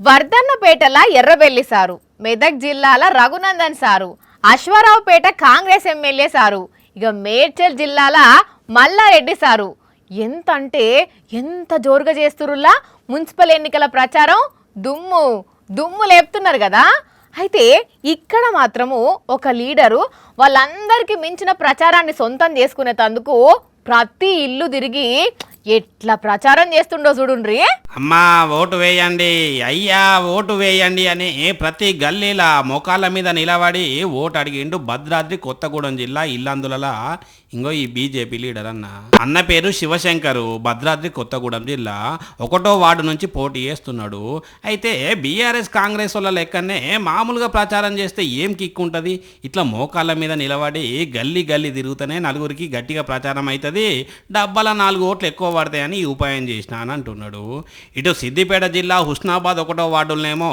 వర్ధన్నపేటల ఎర్రబెల్లి సారు, మెదక్ జిల్లాల రఘునందన్ సారు, అశ్వారావుపేట కాంగ్రెస్ ఎమ్మెల్యే సారు, ఇక మేడ్చల్ జిల్లాల మల్లారెడ్డి సారు ఎంత జోరుగా చేస్తురులా మున్సిపల్ ఎన్నికల ప్రచారం దుమ్ము దుమ్ము లేపుతున్నారు కదా. అయితే ఇక్కడ మాత్రము ఒక లీడరు వాళ్ళందరికీ మించిన ప్రచారాన్ని సొంతం చేసుకునేందుకు ప్రతి ఇల్లు తిరిగి ఎట్లా ప్రచారం చేస్తుండో చూడుండ్రి. అమ్మా ఓటు వేయండి, అయ్యా ఓటు వేయండి అని ప్రతి గల్లీలా మోకాళ్ళ మీద నిలబడి ఓటు అడిగిండు భద్రాద్రి కొత్తగూడెం జిల్లా ఇల్లందుల ఇంకో ఈ బీజేపీ లీడర్ అన్న పేరు శివశంకరు, భద్రాద్రి కొత్తగూడెం జిల్లా 1వ వార్డు నుంచి పోటీ చేస్తున్నాడు. అయితే బీఆర్ఎస్ కాంగ్రెస్ వాళ్ళ లెక్కనే మామూలుగా ప్రచారం చేస్తే ఏం కిక్ ఉంటుంది, ఇట్లా మోకాళ్ళ మీద నిలబడి గల్లీ గల్లీ తిరుగుతూనే నలుగురికి గట్టిగా ప్రచారం అవుతుంది, డబ్బాల 4 ఓట్లు ఎక్కువ పడతాయని ఈ ఉపాయం చేసిన అని అంటున్నాడు. ఇటు సిద్దిపేట జిల్లా హుస్నాబాద్ 1వ వార్డులనేమో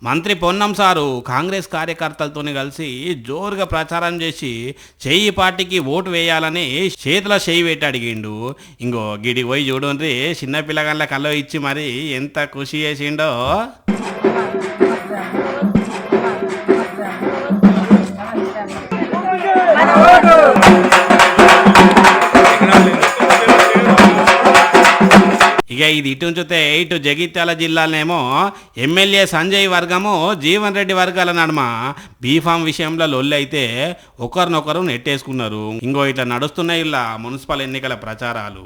మంత్రి పొన్నం సారు కాంగ్రెస్ కార్యకర్తలతో కలిసి జోరుగా ప్రచారం చేసి చెయ్యి పార్టీకి ఓటు వేయాలని చేతుల చేయి పెట్టి అడిగిండు. ఇంకో గిడికి పోయి చూడండి, చిన్న పిల్లగాళ్ళ కల్లో ఇచ్చి మరి ఎంత ఖుషి చేసిండో. ఇక ఇది ఇటు ఉంచితే ఇటు జగిత్యాల జిల్లాలోనేమో ఎమ్మెల్యే సంజయ్ వర్గము జీవన్ రెడ్డి వర్గాల నడుమ బీఫామ్ విషయంలో లొల్లి అయితే ఒకరినొకరు నెట్టేసుకున్నారు. ఇంకో ఇట్లా నడుస్తున్నాయి ఇలా మున్సిపల్ ఎన్నికల ప్రచారాలు.